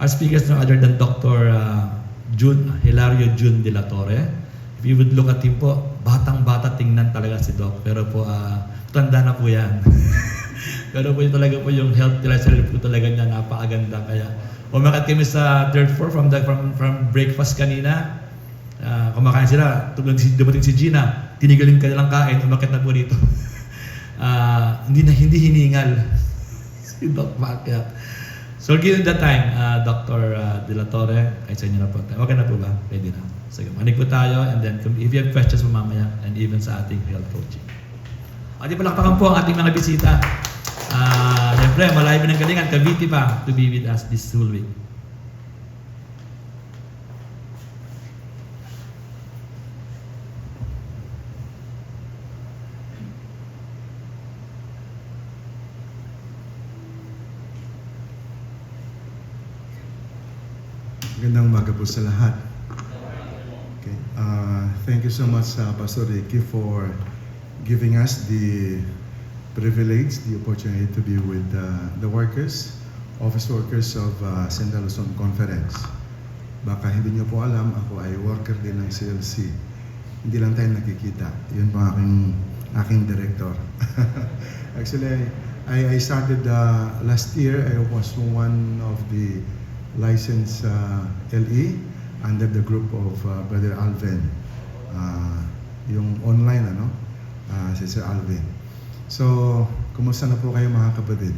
Our speaker is no other than Dr. Hilario Jun de la Torre. If you would look at him po, batang-bata tingnan talaga si Doc. Pero po, tanda na po yan. Pero po yung talaga po yung health lifestyle po talaga niya, napakaganda. Kaya umakat kami sa third floor from breakfast kanina. Kumakain sila, dumating si Gina, tinigaling ka nilang kain, umakit na po dito. Hindi hiningal si Doc Pacquiao. So given that time, Dr. De La Torre, ay sa inyo na po. Okay na po ba? Pwede na. Sige, manig po tayo, and then if you have questions po mamaya, and even sa ating health coaching. At palakpakan po ang ating mga bisita. Siyempre, malayo ng galingan, Cavite pa, to be with us this whole week. Magandang umaga po sa lahat. Okay. Thank you so much, Pastor Ricky, for giving us the privilege, the opportunity to be with the workers, office workers of Central Luzon Conference. Baka hindi niyo po alam, ako ay worker din ng CLC. Hindi lang tayo nakikita. Yun po aking director. Actually, I started last year. I was one of the licensed LE under the group of Brother Alvin. Yung online, si Sir Alvin. So, kumusta na po kayo mga kapatid?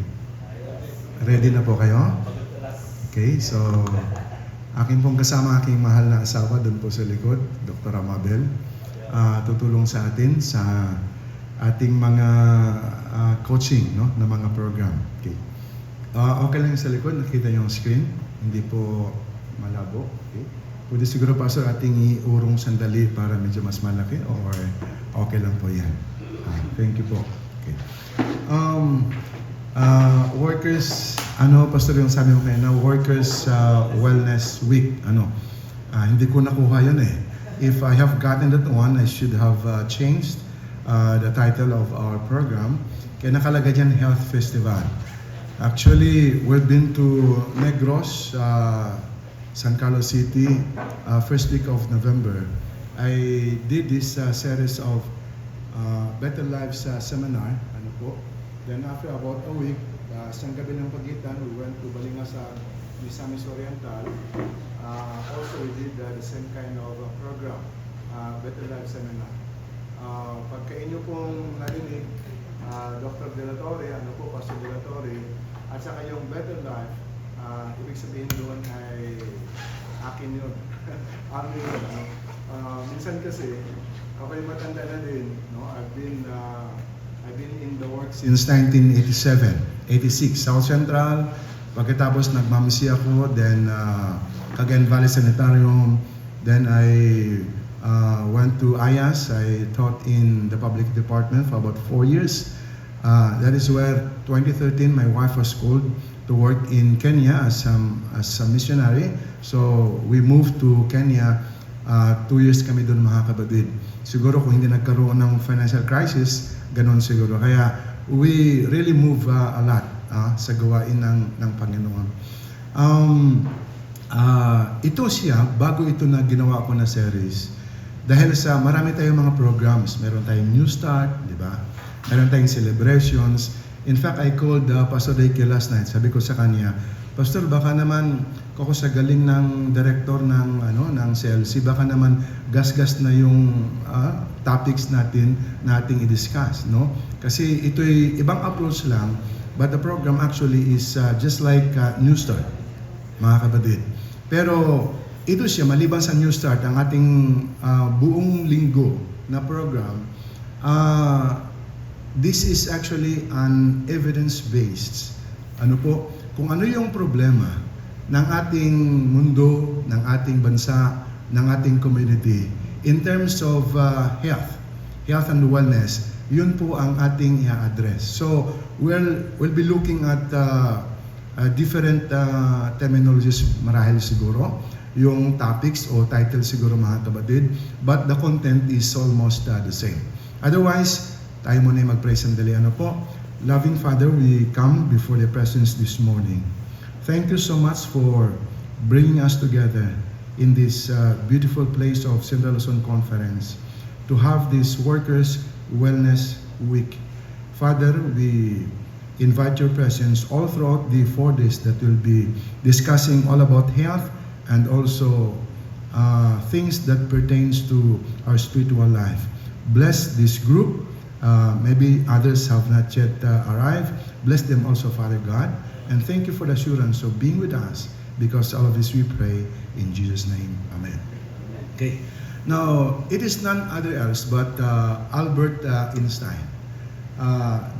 Ready na po kayo? Okay, so aking pong kasama aking mahal na asawa doon po sa likod, Dr. Amabel, tutulong sa atin sa ating mga coaching, no, na mga program. Okay. Okay lang yung sa likod, nakita yung screen, hindi po malabo. Okay. Pwede siguro Pastor ating iurong sandali para medyo mas malaki or okay lang po yan. Thank you po. Okay. Workers, Pastor yung sabi mo kayo na Workers Wellness Week, hindi ko nakuha yun eh. If I have gotten that one, I should have changed the title of our program. Kaya nakalagay dyan Health Festival. Actually, we've been to Negros, San Carlos City, first week of November. I did this series of Better Lives seminar. Then after about a week, sa gabi ng pagitan, we went to Balingasan, Misamis Oriental. Also, we did the same kind of program, Better Lives seminar. Pagka inyo pong narinig, Dr. De La Torre, Pastor De La Torre, at saka yung Better Life, ibig sabihin doon ay akin yun. Amin yun. Minsan kasi, ako'y matanda na din. No? I've been in the work since 1987, 86, South Central. Pagkatapos nagmamisi ako, then Cagayan Valley Sanitarium. Then I went to IAS. I taught in the public department for about 4 years. That is where 2013 my wife was called to work in Kenya as a missionary. So we moved to Kenya. 2 years kami doon mga kapatid. Siguro kung hindi nagkaroon ng financial crisis, ganon siguro. Kaya we really move a lot sa gawain ng Panginoon. Ito siya, bago ito na ginawa ko na series, dahil sa marami tayong mga programs, meron tayong New Start, di ba? Meron tayong celebrations. In fact, I called Pastor Ricky last night. Sabi ko sa kanya, Pastor, baka naman ako sa galing ng director ng CLC, baka naman gas-gas na yung topics nating i-discuss, no? Kasi ito'y ibang approach lang, but the program actually is just like New Start, mga kapatid. Pero ito siya, maliban sa New Start, ang ating buong linggo na program, this is actually an evidence-based. Kung ano yung problema ng ating mundo, ng ating bansa, ng ating community, in terms of health and wellness, yun po ang ating i-address. So, we'll be looking at different terminologies marahil siguro, yung topics o title siguro mga kapatid, but the content is almost the same. Otherwise, tayo muna yung mag-pray sandali. Loving Father, we come before your presence this morning. Thank you so much for bringing us together in this beautiful place of Central Luzon Conference to have this Workers' Wellness Week. Father, we invite your presence all throughout the 4 days that we'll be discussing all about health and also things that pertains to our spiritual life. Bless this group. Maybe others have not yet arrived. Bless them also, Father God. And thank you for the assurance of being with us, because all of this we pray in Jesus' name. Amen. Okay. Now, it is none other else but Albert Einstein,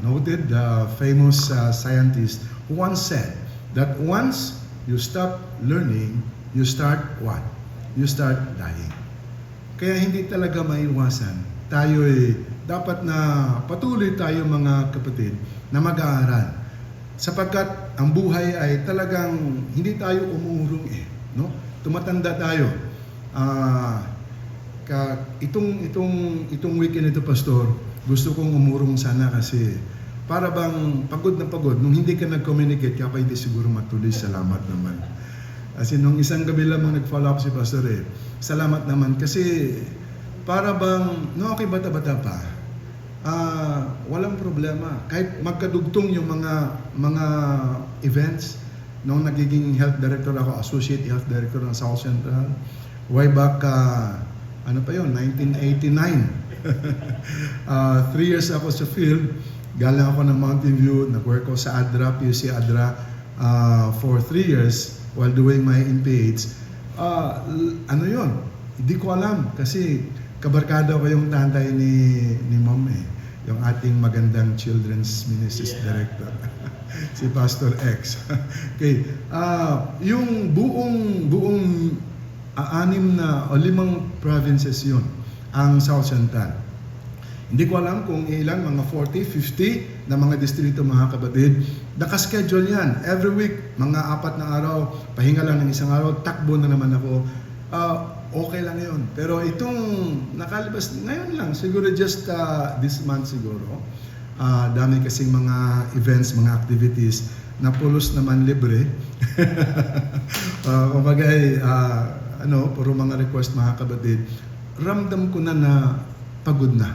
noted famous scientist, who once said that once you stop learning, you start what? You start dying. Kaya hindi talaga maiwasan. Tayo dapat na patuloy tayo mga kapatid na mag-aaral. Sapagkat ang buhay ay talagang hindi tayo umuurong no? Tumatanda tayo. Itong weekend ito, Pastor, gusto kong umurong sana kasi para bang pagod na pagod. Nung hindi ka nag-communicate, kaya pa hindi siguro matuloy. Salamat naman. Kasi nung isang gabi lamang nag-follow up si Pastor salamat naman kasi para bang, no, okay, bata-bata pa, walang problema. Kahit magkadugtong yung mga events, nung nagiging health director ako, associate health director ng South Central, way back, 1989. 3 years ako sa field, galing ako ng Mountain View, nag-work ko sa ADRA, PUC ADRA, for 3 years while doing my MPH. Hindi ko alam kasi kabarkada ko yung tatay ni Mom yung ating magandang Children's Ministries Director, si Pastor X. Okay, yung buong 6 na o 5 provinces yun ang South Central. Hindi ko alam kung ilang, mga 40, 50 na mga distrito, mga kapatid. Nakaschedule yan. Every week, mga 4 na araw, pahinga lang ng isang araw, takbo na naman ako. Okay lang yun. Pero itong nakalabas, ngayon lang, siguro just this month siguro, dami kasing mga events, mga activities, na pulos naman libre. Kumagay, puro mga request, mga kapatid. Ramdam ko na pagod na.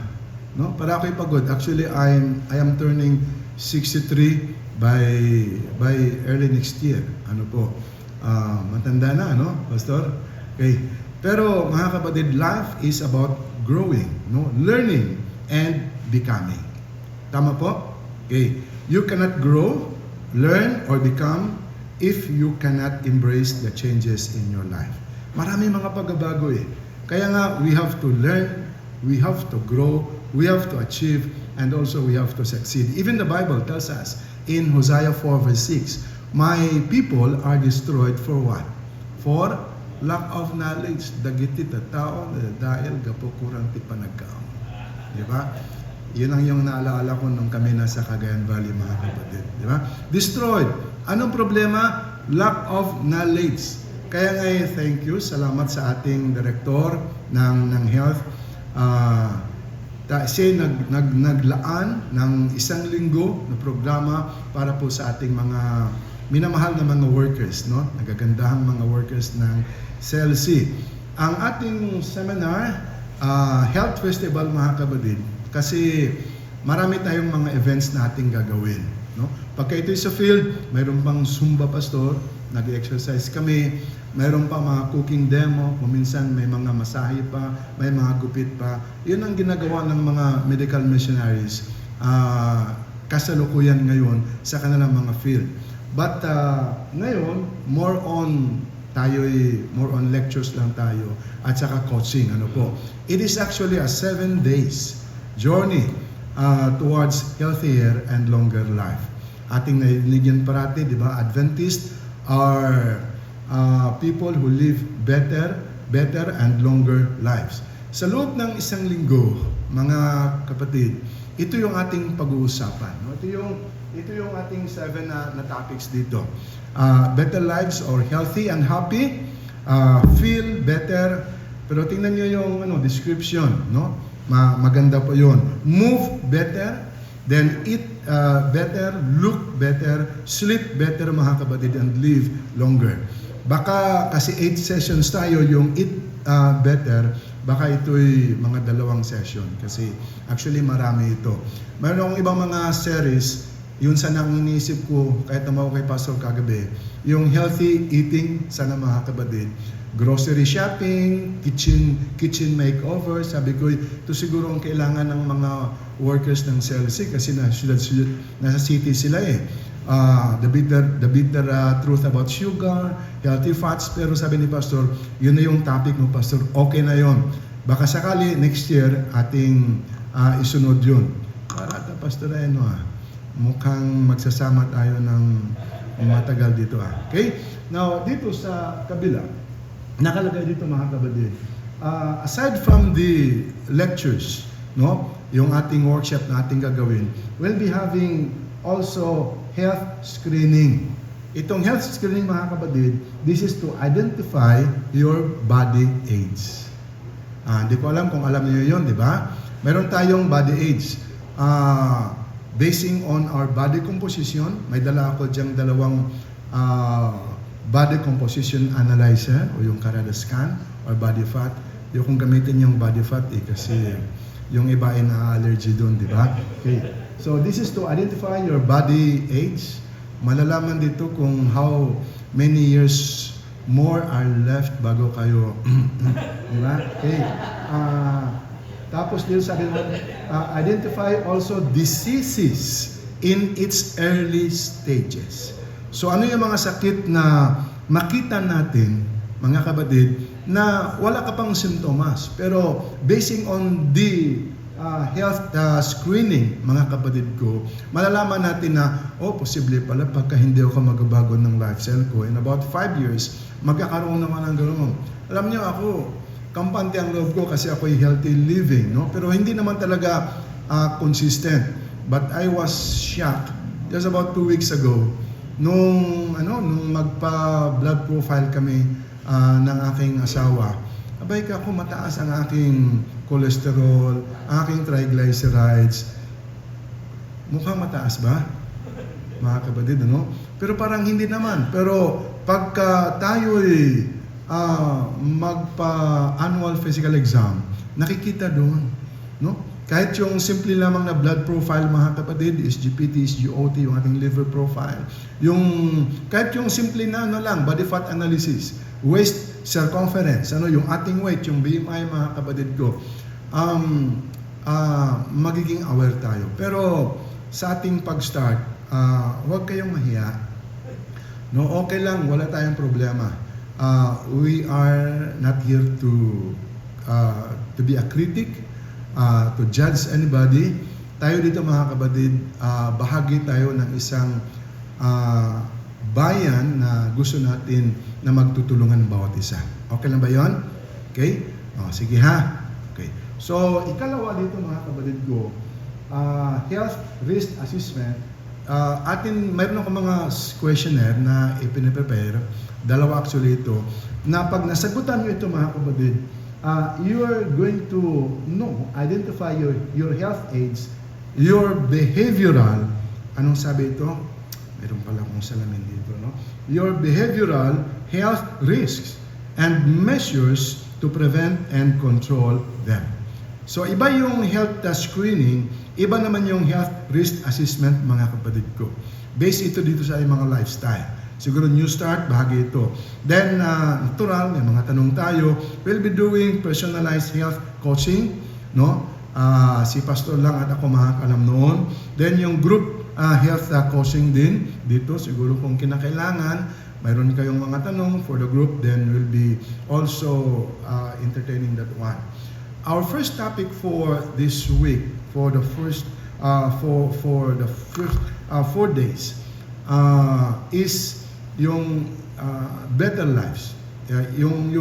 No? Para ako'y pagod. Actually, I am turning 63 by early next year. Matanda na, Pastor? Okay. Pero mga kapatid, life is about growing, learning and becoming. Tama po? Okay. You cannot grow, learn, or become if you cannot embrace the changes in your life. Marami mga pagbabago Kaya nga, we have to learn, we have to grow, we have to achieve, and also we have to succeed. Even the Bible tells us in Hosea 4 verse 6, my people are destroyed for what? For lack of knowledge. Dagiti tao dahil gapukurang ti panagkaon. Di ba? Yun ang yung naalaala ko nung kami nasa Cagayan Valley, mga kapatid. Di ba? Destroyed. Anong problema? Lack of knowledge. Kaya nga thank you, salamat sa ating director ng health. Siya naglaan ng 1 linggo na programa para po sa ating mga minamahal na mga workers, nagagandahang mga workers ng CLC. Ang ating seminar, Health Festival, mga kapatid, kasi marami tayong mga events na ating gagawin. Pagka ito'y sa field, mayroon pang Zumba, Pastor, nag-exercise kami, mayroon pa mga cooking demo, kuminsan may mga masahe pa, may mga gupit pa. Yun ang ginagawa ng mga medical missionaries kasalukuyan ngayon sa kanilang mga field. But ngayon, more on lectures lang tayo at saka coaching. It is actually a 7 days journey towards healthier and longer life. Ating narinig yan parati, di ba? Adventists are people who live better and longer lives. Sa loob ng 1 linggo, mga kapatid, ito yung ating pag-uusapan. Ito yung ating 7 na topics dito. Better lives or healthy and happy, feel better. Pero tingnan nyo yung description, maganda po yun. Move better, then eat better, look better, sleep better mga kapatid, and live longer. Baka kasi 8 sessions tayo, yung eat better, baka ito'y mga 2 session kasi actually marami ito. Mayroon akong ibang mga series, yun sana ang iniisip ko kahit naman ako kay Pastor kagabi, yung healthy eating, sana mga kapatid, grocery shopping, kitchen makeover. Sabi ko, ito siguro ang kailangan ng mga workers ng CLC kasi nasa city sila eh. The bitter truth about sugar, healthy fats. Pero sabi ni Pastor, yun na yung topic mo, Pastor. Okay na yon. Baka sakali next year ating isunod yun. Para Pastor Eno mukhang magsasama tayo ng matagal dito Okay? Now, dito sa kabila, nakalagay dito mga kapatid, aside from the lectures, no, yung ating workshop na ating gagawin, we'll be having also health screening. Itong health screening mga kapatid, this is to identify your body age. Hindi ko alam kung alam niyo yun, di ba? Meron tayong body age. Basing on our body composition, may dala ako diyang 2 body composition analyzer o yung Carrera scan or body fat. Yung kung gamitin yung body fat kasi yung iba ay na-allergy doon, di ba? Okay. So this is to identify your body age. Malalaman dito kung how many years more are left bago kayo. Di ba? Okay. Tapos dito sabi naman, identify also diseases in its early stages. So ano yung mga sakit na makita natin, mga kapatid, na wala ka pang simptomas. Pero basing on the health screening, mga kapatid ko, malalaman natin na, posible pala pagka hindi ako magbabago ng lifestyle ko, in about 5 years, magkakaroon naman ng ganoon. Alam niyo ako, kampante ang loob ko kasi ako'y healthy living, no? Pero hindi naman talaga consistent. But I was shocked just about 2 weeks ago nung magpa-blood profile kami ng aking asawa. Abay ka ako, mataas ang aking cholesterol, aking triglycerides. Mukhang mataas ba? Mga kapatid, ano? Pero parang hindi naman. Pero pagka tayo'y magpa-annual physical exam, nakikita doon, no? Kahit yung simple lamang na blood profile, mga kapatid, SGPT, SGOT, yung ating liver profile, kahit yung simple na lang, body fat analysis, waist circumference, yung ating weight, yung BMI, mga kapatid ko, magiging aware tayo. Pero sa ating pag-start, huwag kayong mahiya. No, okay lang, wala tayong problema. We are not here to be a critic, to judge anybody. Tayo dito mga kapatid, bahagi tayo ng isang bayan na gusto natin na magtutulungan ng bawat isa. Okay lang ba yon? Okay? Sige ha. Okay. So, ikalawa dito mga kapatid ko, health risk assessment. Mayroon ako mga questionnaire na ipine-prepare, 2 actually ito, na pag nasagutan nyo ito mga kapatid, you are going to identify your health age, your behavioral, anong sabi ito? Meron pala akong salamin dito, no? Your behavioral health risks and measures to prevent and control them. So, iba yung health screening, iba naman yung health risk assessment, mga kapatid ko. Based ito dito sa mga lifestyle. Siguro new start, bahagi ito. Then, natural, may mga tanong tayo. We'll be doing personalized health coaching, no? Si Pastor lang at ako makakalam noon. Then, yung group health coaching din dito. Siguro kung kinakailangan, mayroon kayong mga tanong for the group, then we'll be also entertaining that one. Our first topic for this week, for the first 4 days, is yung better lives. Yung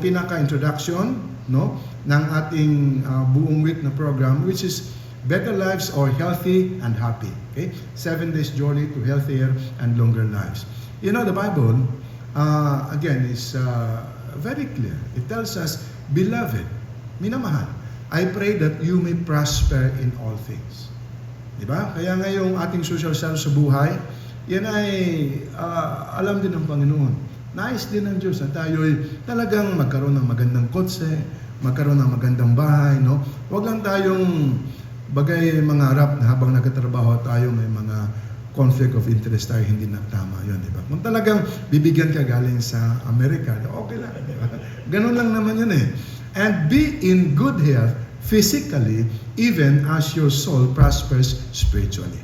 pinaka-introduction, no, ng ating buong week na program, which is better lives or healthy and happy. Okay? 7 days journey to healthier and longer lives. You know, the Bible, again, is very clear. It tells us, beloved, minamahal, I pray that you may prosper in all things. Di ba? Kaya ngayong ating social status sa buhay, yan ay alam din ng Panginoon. Nais din ng Diyos na tayo'y talagang magkaroon ng magandang kotse, magkaroon ng magandang bahay, no? Huwag lang tayong bagay mangarap na habang nagtatrabaho tayo may mga conflict of interest tayo, hindi na tama yun, di ba? Kung talagang bibigyan ka galing sa Amerika, okay lang, di ba? Ganun lang naman yun eh. And be in good health physically, even as your soul prospers spiritually.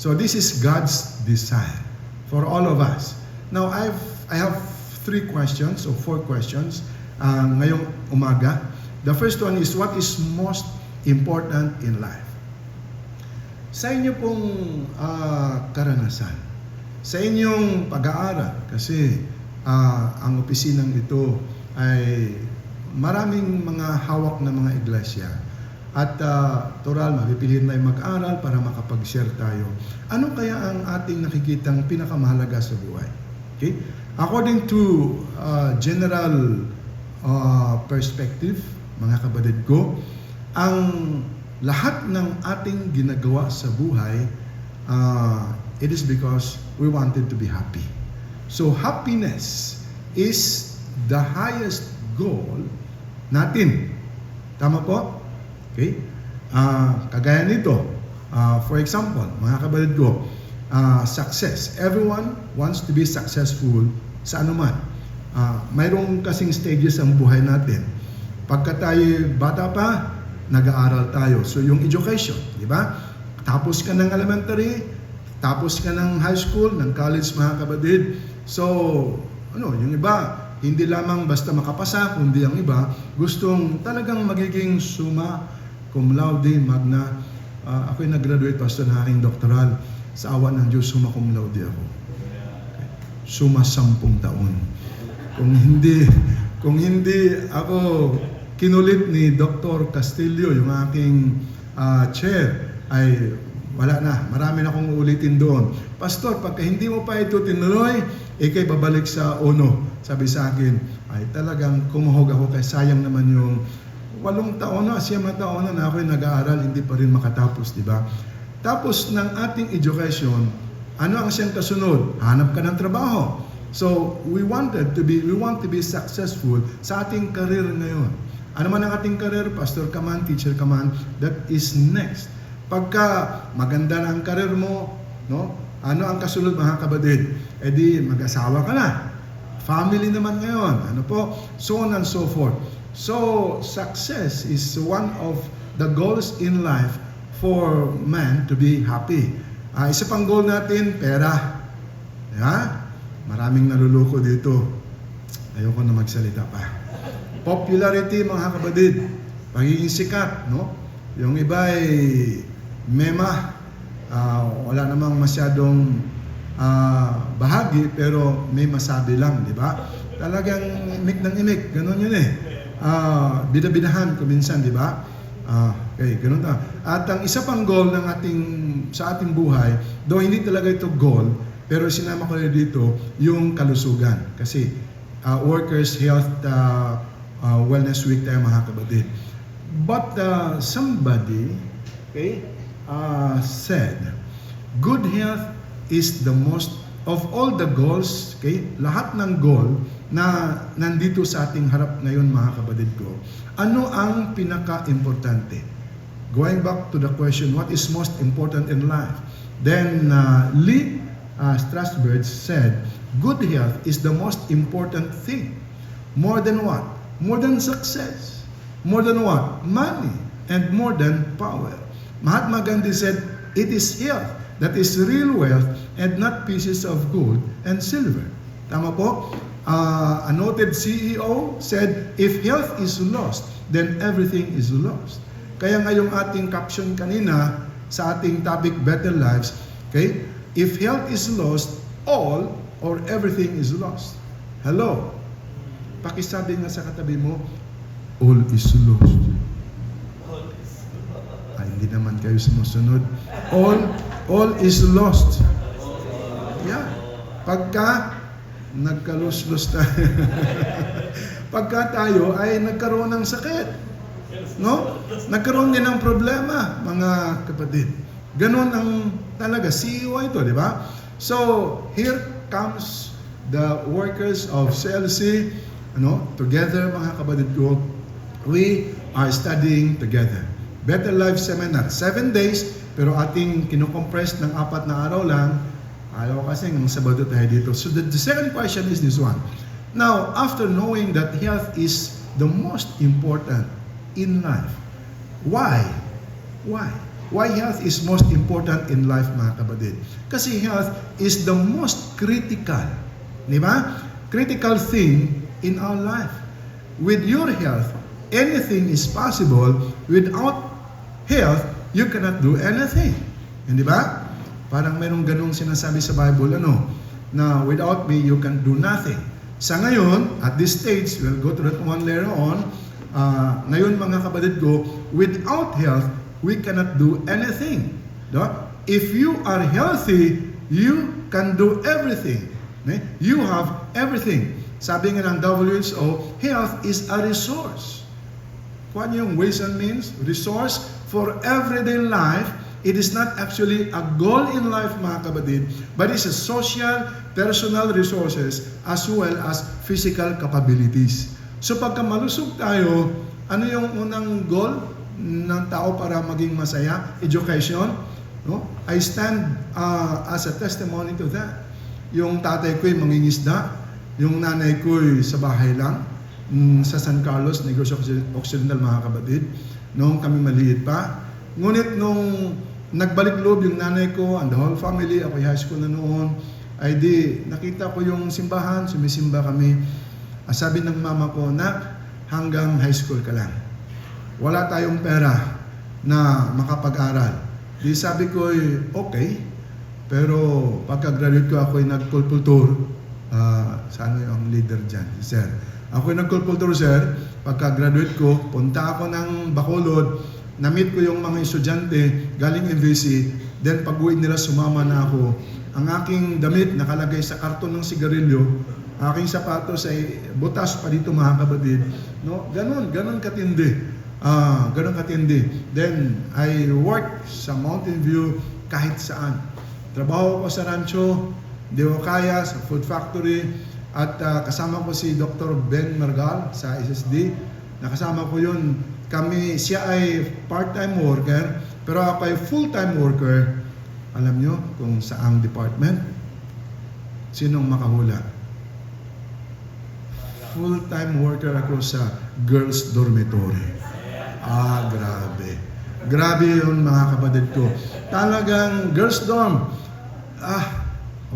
So this is God's design for all of us. Now, I have 3 questions or 4 questions ngayong umaga. The first one is, what is most important in life? Sa inyo pong karanasan, sa inyong pag-aaral, kasi ang opisinang ito ay maraming mga hawak na mga iglesia. At toral, mapipiliin tayo mag-aral para makapag-share tayo. Ano kaya ang ating nakikitang pinakamahalaga sa buhay? Okay? According to general perspective, mga kapatid ko, ang lahat ng ating ginagawa sa buhay, it is because we wanted to be happy. So happiness is the highest goal natin. Tama po? Okay? Kagaya nito, for example, mga kapatid ko, success. Everyone wants to be successful sa anuman. Mayroong kasing stages ang buhay natin. Pagka tayo bata pa, nag-aaral tayo. So yung education, di ba? Tapos ka ng elementary, tapos ka ng high school, ng college, mga kapatid. So, yung iba, hindi lamang basta makapasa, kundi ang iba, gustong talagang magiging summa cum laude, magna. Ako'y nag-graduate, pastor, na aking doctoral. Sa awa ng Diyos, summa cum laude ako. Okay. Summa 10 taon. Kung hindi ako kinulit ni Dr. Castillo, yung aking chair, ay wala na. Marami na akong ulitin doon. Pastor, pagka hindi mo pa ito tinuloy, ikay babalik sa ono. Sabi sa akin, ay talagang kumuhog ako, kaya sayang naman yung 8 taon na, 7 taon na ako'y nag-aaral, hindi pa rin makatapos, di ba? Tapos ng ating education, ano ang siyang kasunod? Hanap ka ng trabaho. So, we want to be successful sa ating career ngayon. Ano man ang ating career, pastor ka man, teacher ka man, that is next. Pagka maganda na ang career mo, no? Ano ang kasunod, mga kapatid? E di mag-asawa ka na. Family naman ngayon. Ano po? So on and so forth. So, success is one of the goals in life for man to be happy. Isa pang goal natin, pera. Yeah? Maraming naluloko dito. Ayoko na magsalita pa. Popularity, mga kapatid. Pagiging sikat, no? Yung iba ay mema. Wala namang masyadong bahagi, pero may masabi lang, di ba? Talagang imik ng imik. Ganon yun eh. Bida-bidahan kuminsan, di ba? Okay, ganun ta. At ang isa pang goal ng sa ating buhay, though hindi talaga ito goal, pero sinama ko dito yung kalusugan. Kasi Workers' Health Wellness Week tayo, mga kapatid. But somebody said, good health is the most of all the goals, lahat ng goal na nandito sa ating harap ngayon, mga kapatid ko. Ano ang pinaka-importante? Going back to the question, what is most important in life? Then Lee Strasberg said, good health is the most important thing. More than what? More than success. More than what? Money. And more than power. Mahatma Gandhi said, it is health that is real wealth and not pieces of gold and silver. Tama po? A noted CEO said, if health is lost, then everything is lost. Kaya ngayong ating caption kanina sa ating topic, Better Lives, if health is lost, all or everything is lost. Hello? Pakisabi nga sa katabi mo, all is lost. Ay, hindi naman kayo sumusunod. All is lost. Yeah. Pagka nagkalus-lus tayo. Pagka tayo ay nagkaroon ng sakit. No? Nagkaroon din ng problema, mga kapatid. Ganon ang talaga, CEO ito, di ba? So, here comes the workers of CLC, together mga kapatid ko, we are studying together. Better Life Seminar, 7 days, pero ating kinocompress ng 4 na araw lang. Ayaw kasi ng Sabado tayo dito. So the second question is this one. Now, after knowing that health is the most important in life, why? Why health is most important in life, mga kapatid? Kasi health is the most critical, di ba? Critical thing in our life. With your health, anything is possible. Without health, you cannot do anything. Hindi ba? Parang merong ganung sinasabi sa Bible, na without me, you can do nothing. Sa ngayon, at this stage, we'll go to that one later on, ngayon mga kapatid ko, without health, we cannot do anything. No? If you are healthy, you can do everything. You have everything. Sabi nga ng WHO, health is a resource. Kung ano yung ways and means? Resource for everyday life. It is not actually a goal in life, mga kapatid, but it's a social, personal resources as well as physical capabilities. So pagka malusog tayo, ano yung unang goal ng tao para maging masaya? Education. No? I stand as a testimony to that. Yung tatay ko'y mangingisda, yung nanay ko'y sa bahay lang, sa San Carlos, Negros Occidental, mga kapatid, noong kami maliit pa. Ngunit nung nagbalik loob yung nanay ko and the whole family, ako high school na noon, ay di nakita ko yung simbahan, sumisimba kami. Sabi ng mama ko, na hanggang high school ka lang. Wala tayong pera na makapag-aral. Di sabi ko, okay. Pero pagka-graduate ko, ako'y nag-kulpultur. Saan yung leader dyan? Sir. Ako'y nag-kulpultur, sir. Pagka-graduate ko, punta ako ng Bacolod. Na-meet ko yung mga estudyante galing MVC, then pag-uwi nila sumama na ako. Ang aking damit nakalagay sa karton ng sigarilyo, aking sapatos ay butas pa dito, mga kapatid. No? Ganon katindi. Ganon katindi. Then I worked sa Mountain View kahit saan. Trabaho ko sa rancho, di ko kaya, sa food factory, at kasama ko si Dr. Ben Margal sa SSD. Nakasama ko yun. Siya ay part-time worker, pero ako ay full-time worker. Alam nyo kung saang department? Sinong makahula? Full-time worker ako sa girls' dormitory. Grabe. Grabe yun, mga kapatid ko. Talagang girls' dorm.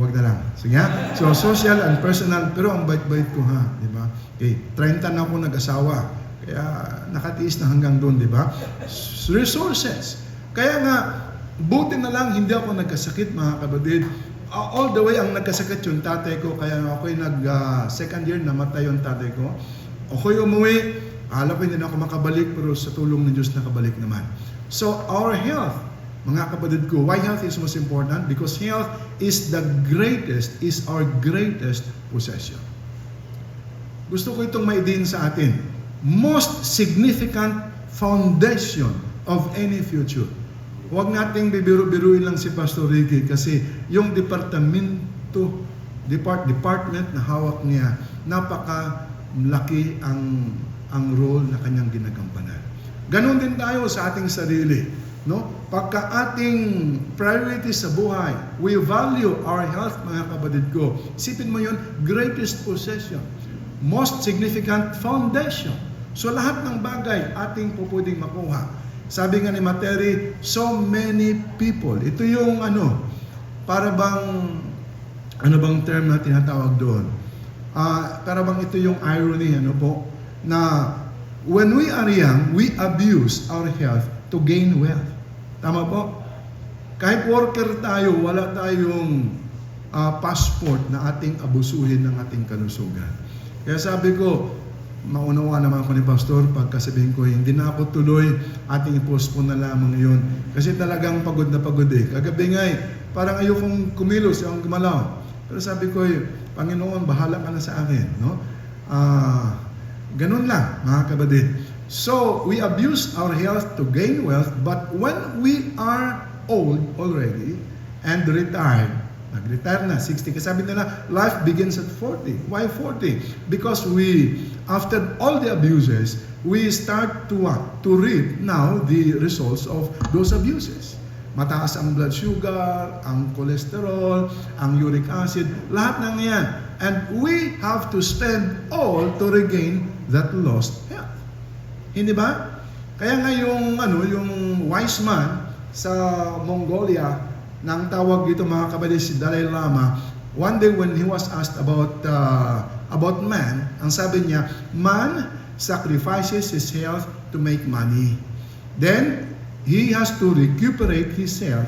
Wag na lang. Sige ha? So, social and personal, pero ang bait-bait ko ha. Diba? Okay, 30 na ako nag-asawa. Kaya nakatiis na hanggang doon, di ba? Resources. Kaya nga, buti na lang hindi ako nagkasakit, mga kapatid. All the way ang nagkasakit yung tatay ko, kaya ako'y second year, namatay yung tatay ko. Ako'y umuwi, alam ko hindi na ako makabalik, pero sa tulong ng Diyos nakabalik naman. So, our health, mga kapatid ko, why health is most important? Because health is our greatest possession. Gusto ko itong maidiin sa atin. Most significant foundation of any future. Huwag nating bibiru-biruin lang si Pastor Ricky kasi yung department na hawak niya, napaka-laki ang role na kanyang ginagampanan. Ganon din tayo sa ating sarili. No? Pagka ating priority sa buhay, we value our health, mga kapatid ko. Isipin mo yun, greatest possession. Most significant foundation. So lahat ng bagay ating pupwedeng makuha. Sabi nga ni Materi, so many people. Ito yung para bang, term na tinatawag doon? Para bang ito yung irony, na when we are young, we abuse our health to gain wealth. Tama po? Kahit worker tayo, wala tayong passport na ating abusuhin ng ating kalusugan. Kaya sabi ko, maunawa naman ako ni Pastor pagkasabihin ko, hindi na ako tuloy, ating i-postpone na lamang yun. Kasi talagang pagod na pagod eh. Kagabi nga parang ayokong kumilos, ayokong gumalaw. Pero sabi ko, Panginoon, bahala ka na sa akin. No? Ganun lang, mga kapatid. So, we abuse our health to gain wealth, but when we are old already and retired. Nag-retire na, 60. Kasi sabi nila, life begins at 40. Why 40? Because after all the abuses, we start to what? To reap now the results of those abuses. Mataas ang blood sugar, ang cholesterol, ang uric acid, lahat ng yan. And we have to spend all to regain that lost health. Hindi ba? Kaya nga yung wise man sa Mongolia, nang tawag dito mga kapatid si Dalai Lama, one day when he was asked about man, ang sabi niya, man sacrifices his health to make money. Then, he has to recuperate his health,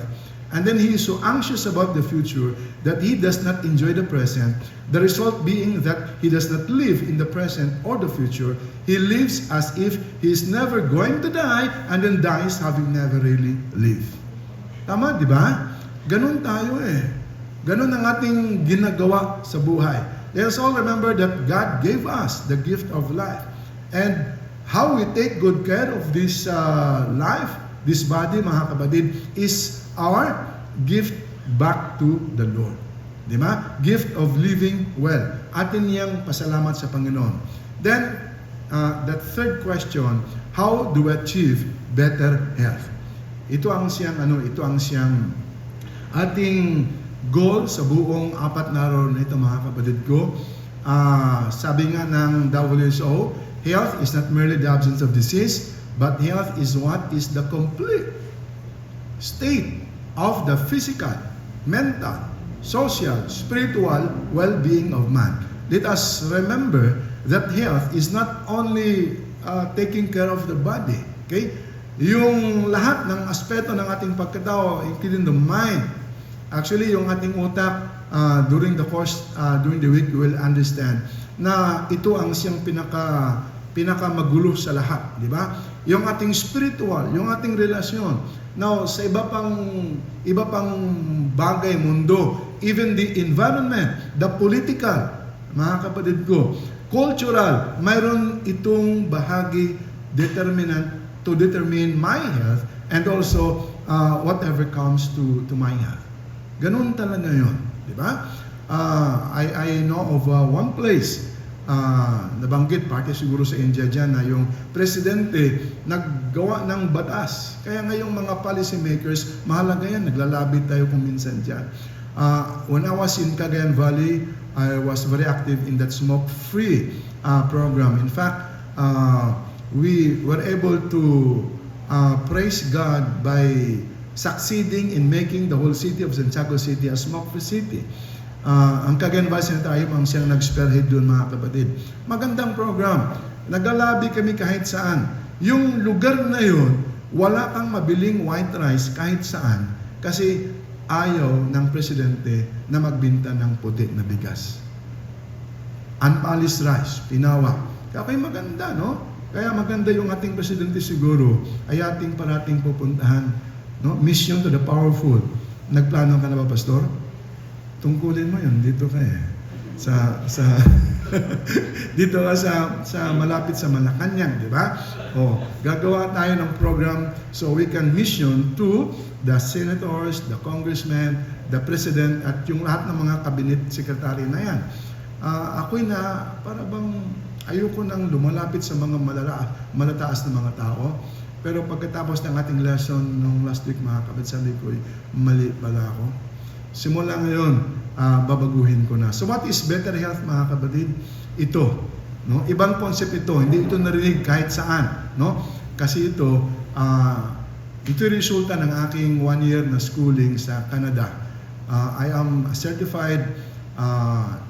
and then he is so anxious about the future that he does not enjoy the present. The result being that he does not live in the present or the future. He lives as if he is never going to die and then dies having never really lived. Tama, di ba? Ganun tayo eh. Ganun ang ating ginagawa sa buhay. Let us all remember that God gave us the gift of life. And how we take good care of this life, this body, mga kapatid, is our gift back to the Lord. Di ba? Gift of living well. Atin niyang pasalamat sa Panginoon. Then, that third question, how do we achieve better health? Ito ang siyang ating goal sa buong 4 na araw na ito, mga kapatid ko. Sabi nga ng WHO, health is not merely the absence of disease, but health is what is the complete state of the physical, mental, social, spiritual well-being of man. Let us remember that health is not only taking care of the body, okay? Yung lahat ng aspeto ng ating pagkatao, including the mind. Actually, yung ating utak, during the week, we will understand na ito ang siyang pinaka-magulo sa lahat, di ba? Yung ating spiritual, yung ating relasyon. Now, sa iba pang bagay, mundo, even the environment, the political, mga kapatid ko, cultural, mayroon itong bahagi determinant to determine my health and also whatever comes to my health. Ganun talaga yun, di ba? I know of one place, nabanggit, parte siguro sa India dyan, na yung presidente naggawa ng batas. Kaya ngayong mga policy makers, mahalaga yan, naglalabit tayo kung minsan dyan. When I was in Cagayan Valley, I was very active in that smoke-free program. In fact, we were able to praise God by succeeding in making the whole city of Santiago City a smoke-free city. Ang Cagayan Valley Sanitarium ang siyang nag-spearhead doon, mga kapatid. Magandang program. Nagalabi kami kahit saan. Yung lugar na yun, wala kang mabiling white rice kahit saan kasi ayaw ng presidente na magbinta ng puti na bigas. Unpolished rice, pinawa. Kaya maganda, no? Kaya maganda yung ating presidente siguro ay ating parating pupuntahan. No? Mission to the powerful. Nagplano ka na ba, Pastor? Tungkulin mo yun. Dito ka eh. Dito ka sa malapit sa Malacanang, di ba? Gagawa tayo ng program so we can mission to the senators, the congressmen, the president, at yung lahat ng mga cabinet secretary na yan. Ako'y para bang ayoko nang lumalapit sa mga malataas na mga tao. Pero pagkatapos ng ating lesson nung last week, mga kapatid, sabi ko, mali pala ako. Simula ngayon, babaguhin ko na. So what is better health, mga kapatid? Ito. No? Ibang concept ito. Hindi ito narinig kahit saan. No? Kasi ito resulta ng aking 1 year na schooling sa Canada. I am a certified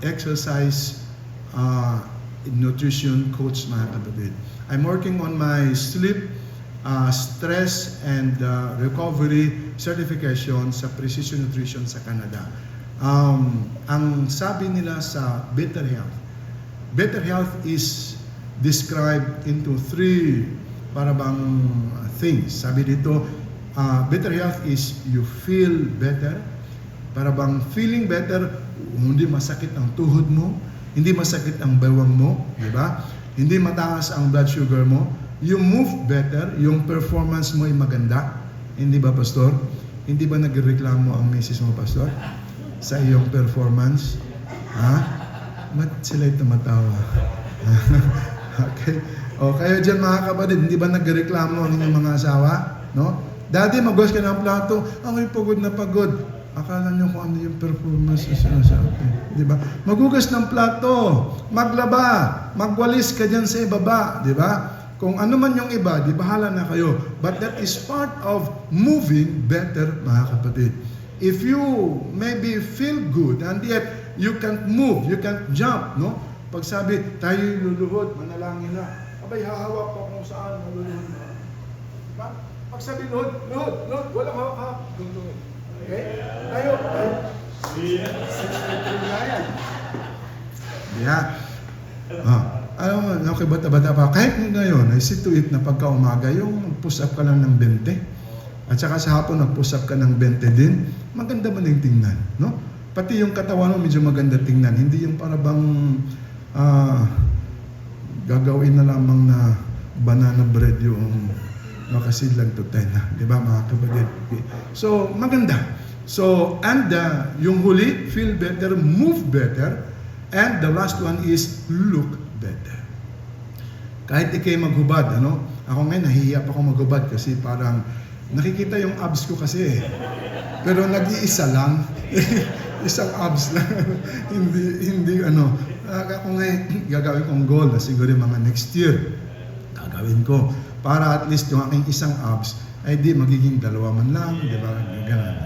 exercise nutrition coach, mga kapatid. I'm working on my sleep, stress and recovery certification sa Precision Nutrition sa Canada. Ang sabi nila sa better health is described into 3 things. Sabi dito, better health is you feel better, feeling better, hindi masakit ang tuhod mo, hindi masakit ang bewang mo, di ba? Hindi mataas ang blood sugar mo, you move better, yung performance mo ay maganda. Hindi ba, Pastor? Hindi ba nagreklamo ang misis mo, Pastor? Sa iyong performance? Ha? Ba't sila'y tumatawa? Okay. O kayo dyan mga kapatid, hindi ba nagreklamo ang inyong mga asawa? No? Daddy, magwas ka ng plato. Ako'y pagod na pagod. Akala nyo kung ano yung performance na sinasabi. Di ba? Magugas ng plato, maglaba, magwalis ka dyan sa ibaba. Di ba? Kung ano man yung iba, di bahala na kayo. But that is part of moving better, mga kapatid. If you maybe feel good and yet you can't move, you can't jump, no? Pag sabi, tayo'y luluhod, manalangin na. Abay, hahawak pa kung saan maluluhod na. Diba? Pag sabi, luhod, walang hawak. Luhod. Okay? Tayo. Yeah. Alam mo, okay, bata-bata pa. Kahit ngayon, I see to it na pagka umaga, yung push up ka lang ng 20. At saka sa hapon, nag-push up ka ng 20 din. Maganda man yung tingnan, no? Pati yung katawan mo medyo maganda tingnan. Hindi yung para bang gagawin na lamang na banana bread yung makasidlang to 10. Di ba mga kapatid? So, maganda. So, and yung huli, feel better, move better. And the last one is look better. Kahit ikay maghubad, ano? Ako ngayon, nahihiya pa ako maghubad kasi parang nakikita yung abs ko kasi eh. Pero nag-iisa lang. Isang abs lang. hindi ano. Ako ngayon, gagawin kong goal na siguro mga next year. Gagawin ko. Para at least yung aking isang abs ay di magiging dalawa man lang. Di ba? Ganun.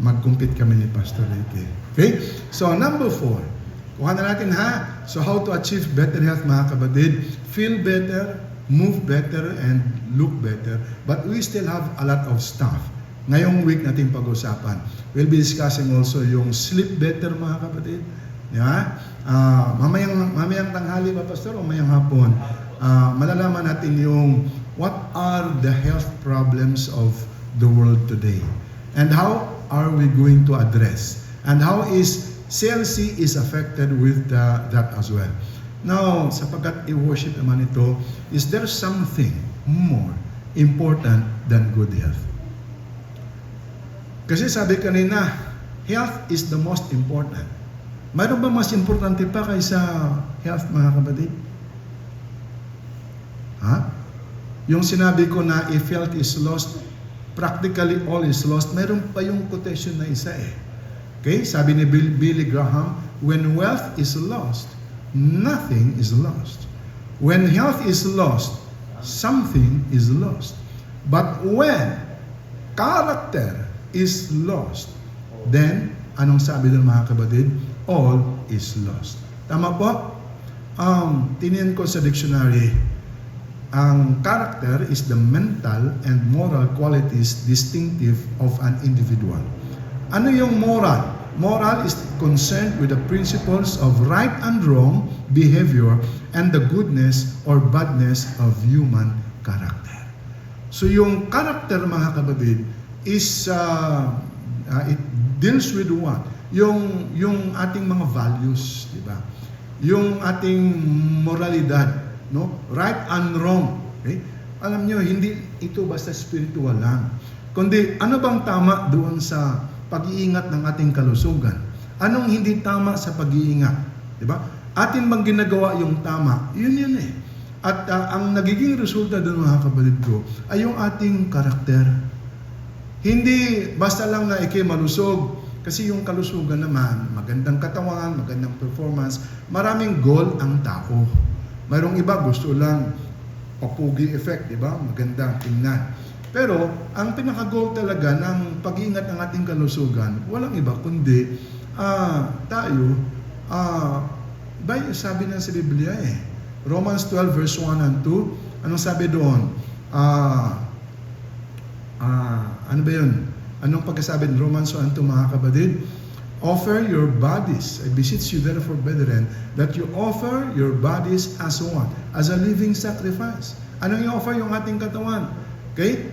Mag-compete kami ni Pastor Ricky. Okay? So, number 4. Kuha na natin ha. So how to achieve better health mga kapatid? Feel better, move better, and look better. But we still have a lot of stuff. Ngayong week natin pag-usapan. We'll be discussing also yung sleep better mga kapatid. Yeah? Mamayang tanghali ba Pastor o mamayang hapon? Malalaman natin yung what are the health problems of the world today? And how are we going to address? And how is CLC is affected with that as well. Now, sapagkat i-worship naman ito, is there something more important than good health? Kasi sabi kanina, health is the most important. Mayroon ba mas importante pa kaysa health, mga kapatid? Ha? Yung sinabi ko na if health is lost, practically all is lost. Mayroon pa yung quotation na isa eh. Okay, sabi ni Billy Graham, when wealth is lost, nothing is lost. When health is lost, something is lost. But when character is lost, then, anong sabi ng mga kapatid? All is lost. Tama po? Tinian ko sa dictionary, ang character is the mental and moral qualities distinctive of an individual. Ano yung moral? Moral is concerned with the principles of right and wrong behavior and the goodness or badness of human character. So yung character mga kapatid is it deals with what? Yung ating mga values, di ba? Yung ating moralidad, no? Right and wrong. Okay? Alam niyo, hindi ito basta spiritual lang. Kundi ano bang tama doon sa pag-iingat ng ating kalusugan? Anong hindi tama sa pag-iingat? Diba? Atin bang ginagawa yung tama? Yun eh. At ang nagiging resulta doon mga kapatid ko ay yung ating karakter. Hindi basta lang na ikay malusog. Kasi yung kalusugan naman, magandang katawan, magandang performance, maraming goal ang tao. Mayroong iba gusto lang papugi effect, diba? Magandang tingnan. Pero, ang pinaka-goal talaga ng pag-iingat ng ating kalusugan, walang iba kundi tayo, sabi na sa Biblia eh, Romans 12 verse 1 and 2, anong sabi doon? Ano ba yun? Anong pagkasabi ng Romans 1 and 2 mga kapatid? Offer your bodies, I beseech you therefore brethren, that you offer your bodies as what? As a living sacrifice. Anong i-offer yung ating katawan? Okay?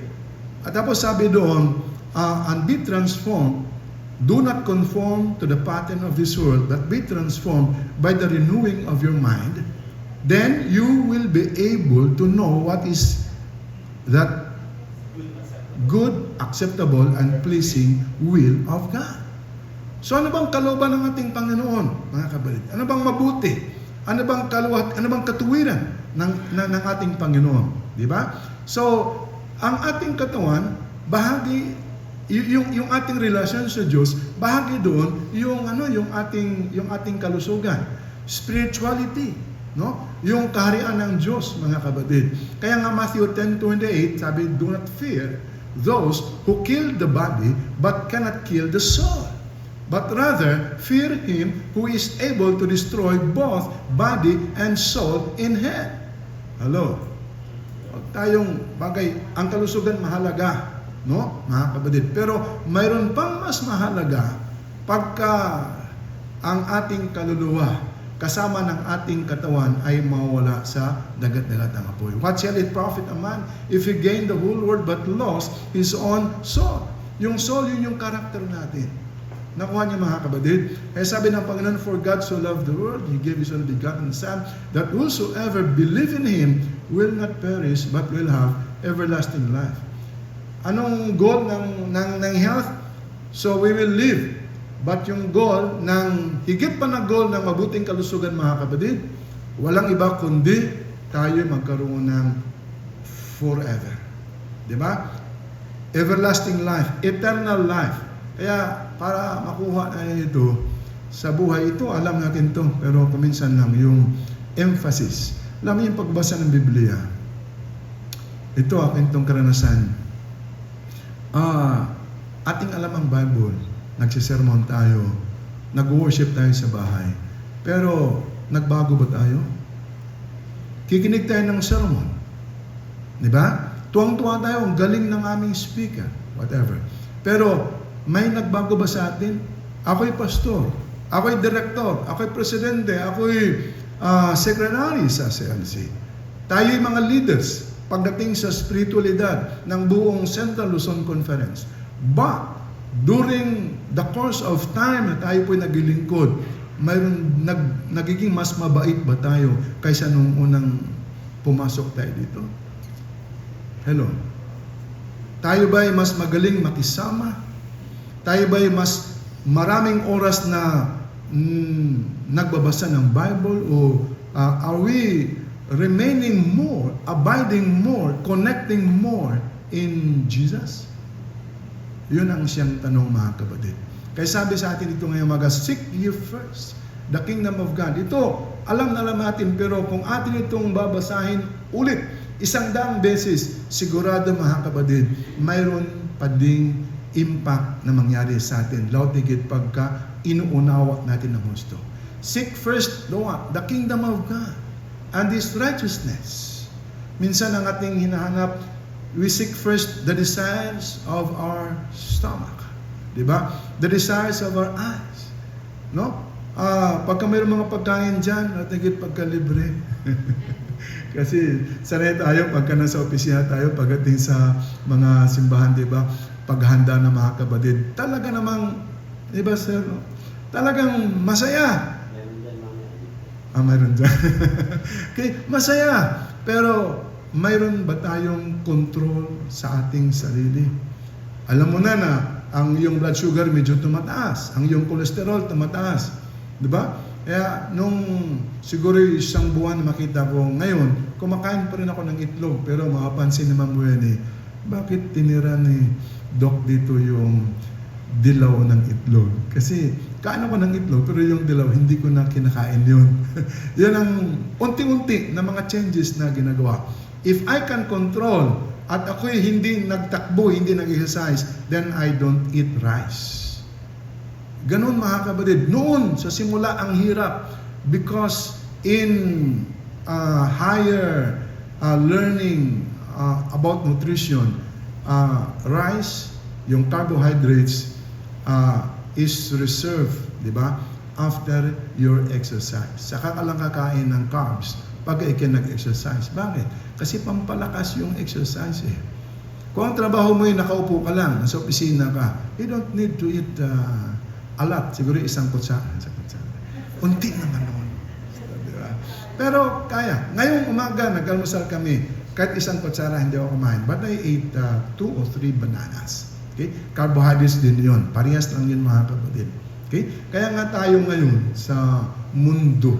At tapos sabi doon, and be transformed, do not conform to the pattern of this world, but be transformed by the renewing of your mind. Then you will be able to know what is that good, acceptable, and pleasing will of God. So ano bang kalooban ng ating Panginoon, mga kapatid? Ano bang mabuti? Ano bang ano bang katuwiran ng ating Panginoon? Di ba? So, ang ating katawan, bahagi, yung ating relasyon sa Diyos, bahagi doon yung ating kalusugan, spirituality, no? Yung kaharian ng Diyos, mga kapatid. Kaya nga Matthew 10:28, sabi, do not fear those who kill the body but cannot kill the soul. But rather, fear Him who is able to destroy both body and soul in hell. Hello? Huwag tayong bagay, ang kalusugan mahalaga, no? Mga kapatid. Pero mayroon pang mas mahalaga pagka ang ating kaluluwa kasama ng ating katawan ay mawala sa dagat-dagat ng apoy. What shall it profit a man if he gain the whole world but lost his own soul? Yung soul, yun yung karakter natin. Nakuha niya, mga kapatid. Kaya sabi ng Panginoon, for God so loved the world, He gave His only begotten Son, that whosoever believe in Him will not perish, but will have everlasting life. Anong goal ng health? So we will live. But yung goal ng, higit pa na goal ng mabuting kalusugan, mga kapatid, walang iba kundi tayo magkaroon ng forever. Diba? Everlasting life, eternal life. Kaya para makuha natin ito sa buhay ito, alam natin to, pero kuminsan lang yung emphasis. Alam mo yung pagbasa ng Biblia, ito akin itong karanasan. Ating alam ang Bible, nagsisermon tayo, nag-worship tayo sa bahay, pero nagbago ba tayo? Kikinig tayo ng sermon, di ba? Tuwang-tuwa tayo, ang galing ng aming speaker, whatever. Pero may nagbago ba sa atin? Ako'y pastor, ako'y direktor, ako'y presidente, ako'y secretary sa CLC. Tayo'y mga leaders pagdating sa spiritualidad ng buong Central Luzon Conference. But during the course of time na tayo po'y naglilingkod, mayroon nagiging mas mabait ba tayo kaysa nung unang pumasok tayo dito? Hello? Tayo ba'y mas magaling makisama? Tayo ba'y mas maraming oras na nagbabasa ng Bible? O are we remaining more, abiding more, connecting more in Jesus? Yun ang siyang tanong, mga kapatid. Kaya sabi sa atin ito ngayong umaga, seek ye first the kingdom of God. Ito, alam na alam natin, pero kung atin itong babasahin ulit, 100 beses, sigurado, mga kapatid, mayroon pa ding impact na mangyari sa atin. Lalo tigit pagka inuunawa natin ng gusto. Seek first the kingdom of God and His righteousness. Minsan ang ating hinahanap, we seek first the desires of our stomach. Diba? The desires of our eyes. No? Pagka mayroong mga pagkain dyan, natigit pagka libre. Kasi sanay tayo pagka nasa opisina tayo, pagdating sa mga simbahan, diba? Paghanda ng mga kapatid, talaga namang, diba sir, no? Talagang masaya. Mayroon dyan. Okay, masaya. Pero mayroon ba tayong control sa ating sarili? Alam mo na ang iyong blood sugar medyo tumataas, ang iyong cholesterol tumataas. Diba? Kaya nung siguro isang buwan makita ko, ngayon, kumakain pa rin ako ng itlog, pero makapansin naman mo yan bakit tinira ni Doc dito yung dilaw ng itlog? Kasi kain ako ng itlog, pero yung dilaw, hindi ko na kinakain yun. Yan ang unti-unti na mga changes na ginagawa. If I can control at ako'y hindi nagtakbo, hindi nag-exercise, then I don't eat rice. Ganun, mga kapatid. Noon, sa simula, ang hirap because in higher learning about nutrition, rice, yung carbohydrates, is reserved, di ba, after your exercise. Saka ka lang kakain ng carbs pag ikaw nag-exercise. Bakit? Kasi pampalakas yung exercise eh. Kung ang trabaho mo yung nakaupo ka lang, nasa opisina ka, you don't need to eat a lot. Siguro isang kutsara. Unti naman naman. Diba? Pero kaya. Ngayong umaga, nag-almusal kami. kahit isang kutsara hindi ako kumain. But I ate 2 or 3 bananas. Okay? Carbohydrates din yun. Parehas lang yun mga kapatid. Okay? Kaya nga tayo ngayon sa mundo,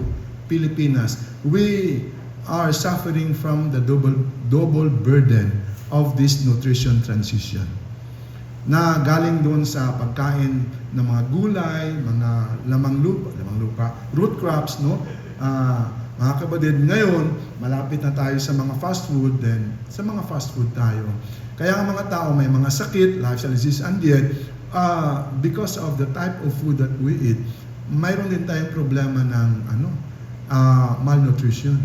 Pilipinas, we are suffering from the double burden of this nutrition transition na galing doon sa pagkain ng mga gulay, mga lamang lupa, root crops, no? Mga kapatid, ngayon, malapit na tayo sa mga fast food, then sa mga fast food tayo. Kaya ang mga tao may mga sakit, lifestyle disease, and yet, because of the type of food that we eat, mayroon din tayong problema ng malnutrition.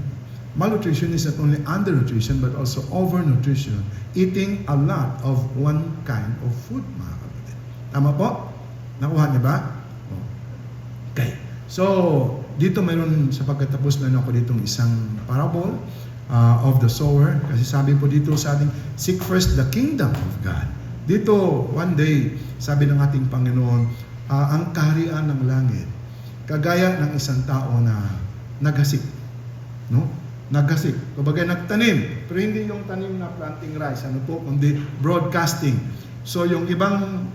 Malnutrition is not only undernutrition but also overnutrition. Eating a lot of one kind of food, mga kapatid. Tama po? Nakuha niya ba? Okay. So, dito mayroon sa pagkatapos na ako ditong isang parable of the sower. Kasi sabi po dito sa ating, seek first the kingdom of God. Dito, one day, sabi ng ating Panginoon, ang kaharian ng langit, kagaya ng isang tao na naghasik. No? Naghasik. Kumbaga nagtanim, pero hindi yung tanim na planting rice, kundi broadcasting. So yung ibang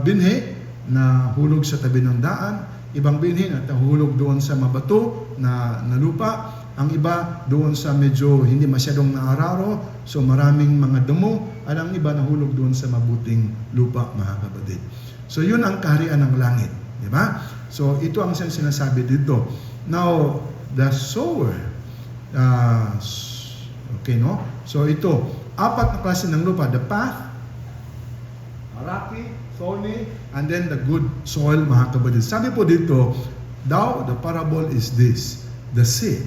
binhi na hulog sa tabi ng daan, ibang binhi na hulog doon sa mabato na lupa, ang iba doon sa medyo hindi masyadong naararo, so maraming mga damo, at ang iba nahulog doon sa mabuting lupa, mga kapatid. So yun ang kaharian ng langit, di ba? So ito ang sinasabi dito. Now, the sower, okay, no? So ito, 4 na klase ng lupa, the path, rocky, thorny, and then the good soil, mga kapatid. Sabi po dito, the parable is this, the seed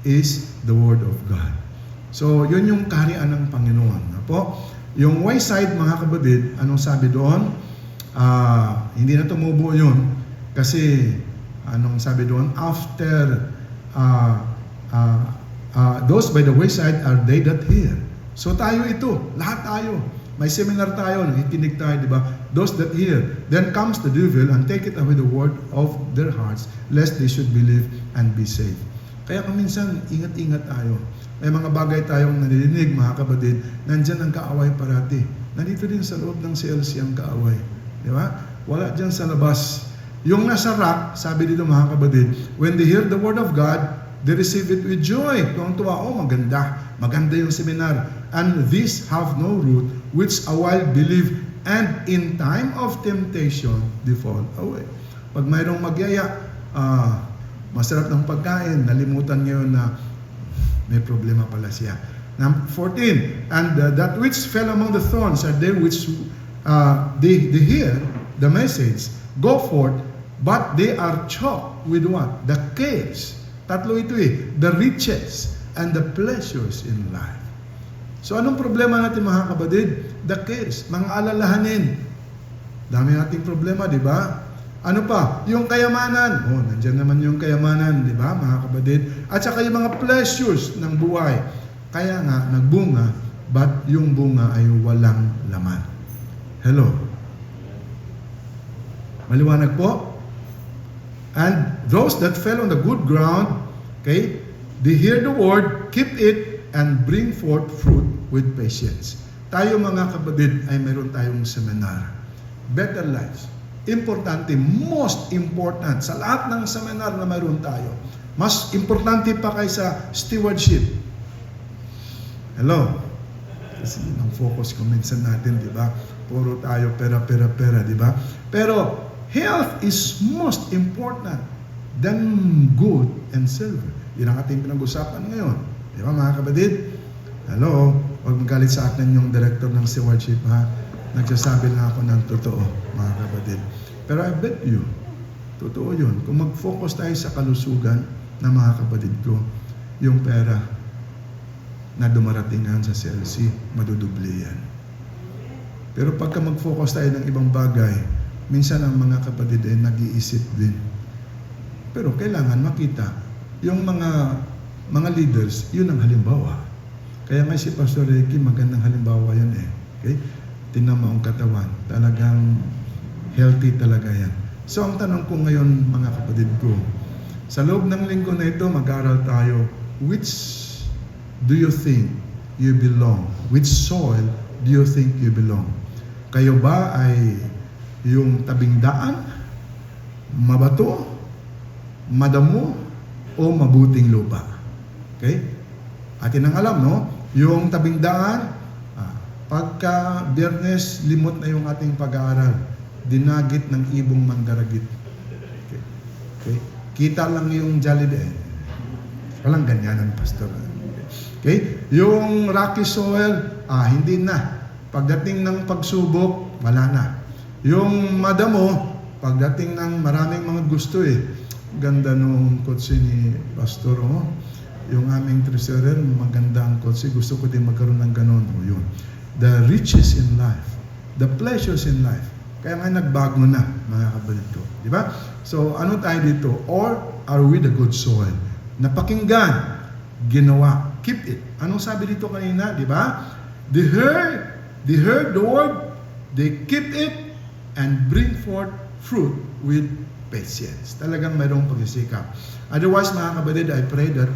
is the word of God. So yun yung kaharian ng Panginoon. Po, yung wayside, mga kapatid, anong sabi doon? Hindi na tumubo yun kasi anong sabi doon? After those by the wayside are they that hear. So tayo ito, lahat tayo. May seminar tayo, nakikinig tayo, di ba? Those that hear. Then comes the devil and take it away the word of their hearts, lest they should believe and be saved. Kaya kung minsan, ingat-ingat tayo. May mga bagay tayong narinig, mga kapatid, nandyan ang kaaway parati. Nandito din sa loob ng CLC ang kaaway. Di ba? Wala dyan sa labas. Yung nasa rock, sabi dito mga kapatid, when they hear the word of God, they receive it with joy. Tuwang-tuwa, maganda. Maganda yung seminar. And these have no root, which a while believe, and in time of temptation, they fall away. Pag mayroong magyaya, masarap ng pagkain, nalimutan ngayon na may problema pala siya. Number 14, and that which fell among the thorns are they which they hear the message, go forth, but they are choked with what? The cares. Tatlo ito the riches and the pleasures in life. So anong problema natin, mga kapatid? The cares, mga alalahanin. Dami nating problema, di ba? Ano pa? Yung kayamanan. Nandiyan naman yung kayamanan, di ba, mga kapatid? At saka yung mga pleasures ng buhay. Kaya nga, nagbunga, but yung bunga ay walang laman. Hello? Maliwanag po? And those that fell on the good ground, okay, they hear the word, keep it, and bring forth fruit with patience. Tayo, mga kapatid, ay meron tayong seminar. Better lives. Importante, most important, sa lahat ng seminar na meron tayo, mas importante pa kaysa stewardship. Hello? Kasi yun ang focus ko minsan natin, di ba? Puro tayo pera, di ba? Pero, health is most important than gold and silver. Yun ang ating pinag-usapan ngayon. Di ba, mga kapatid? Hello? Huwag magalit sa akin yung director ng stewardship, ha? Nagsasabi lang ako ng totoo, mga kapatid. Pero I bet you, totoo yun. Kung mag-focus tayo sa kalusugan ng mga kapatid ko, yung pera na dumaratingan sa CLC, madudubli yan. Pero pagka mag-focus tayo ng ibang bagay, minsan ang mga kapatid ay nag-iisip din. Pero kailangan makita yung mga leaders, yun ang halimbawa. Kaya nga si Pastor Ricky, magandang halimbawa yan Okay? Tingnan mo ang katawan. Talagang healthy talaga yan. So ang tanong ko ngayon, mga kapatid ko, sa loob ng linggo na ito, mag-aaral tayo, which do you think you belong? Which soil do you think you belong? Kayo ba ay yung tabing daan, mabato, madamo, o mabuting lupa? Okay? Atin ang alam, no? Yung tabing daan, pagka Biyernes, limot na yung ating pag-aaral. Dinagit ng ibong mandaragit. Okay? Okay? Kita lang yung Jollibee. Walang ganyanan, pastor. Okay? Yung rocky soil, hindi na. Pagdating ng pagsubok, wala na. Yung madamo, pagdating ng maraming mga gusto Ganda nung kotse ni pastor, Yung aming treasurer, maganda ang kotse. Gusto ko din magkaroon ng ganon. Yun. The riches in life, the pleasures in life. Kaya nga nagbago na, mga kapatid ko. Di ba? So, ano tayo dito? Or are we the good soil? Napakinggan, ginawa, keep it. Anong sabi dito kanina? Di ba? They heard the word, they keep it, and bring forth fruit with patience. Talagang mayroong pagsisikap. Otherwise, mga kapatid, I pray that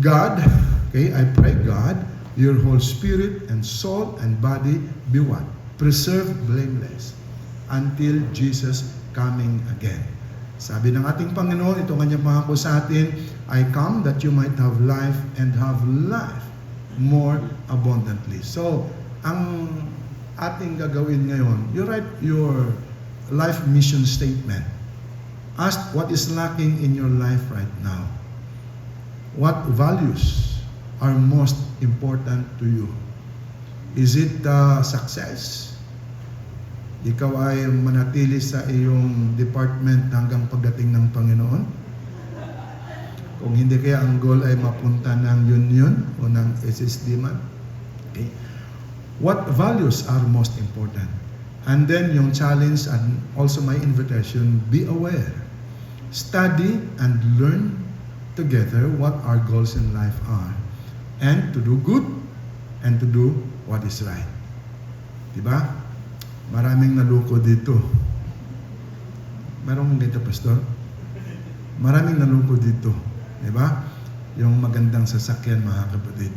God, I pray God, your whole spirit and soul and body be what? Preserved blameless until Jesus coming again. Sabi ng ating Panginoon, ito kanyang pangako sa atin, I come that you might have life and have life more abundantly. So, ang ating gagawin ngayon, you write your life mission statement. Ask what is lacking in your life right now. What values are most important to you? Is it success? Ikaw ay manatili sa iyong department hanggang pagdating ng Panginoon? Kung hindi, kaya ang goal ay mapunta ng union o ng SSD man? Okay. What values are most important? And then yung challenge and also my invitation, be aware. Study and learn together what our goals in life are. And to do good and to do what is right. Diba? Maraming naluko dito. Merong dito, pastor? Maraming naluko dito. Diba? Yung magandang sasakyan, mga kapatid.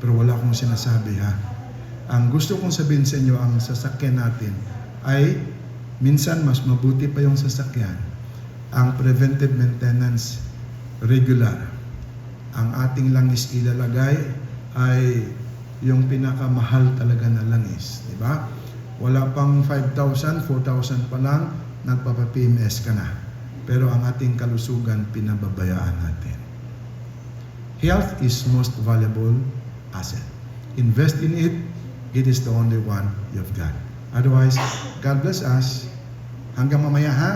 Pero wala akong sinasabi, ha? Ang gusto kong sabihin sa inyo, ang sasakyan natin ay minsan mas mabuti pa yung sasakyan. Ang preventive maintenance regular. Ang ating langis ilalagay ay yung pinakamahal talaga na langis. Diba? Wala pang 5,000, 4,000 pa lang, nagpapa-PMS ka na. Pero ang ating kalusugan, pinababayaan natin. Health is most valuable asset. Invest in it. It is the only one you've got. Otherwise, God bless us. Hanggang mamaya, ha?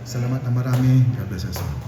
Salamat na marami. God bless us all.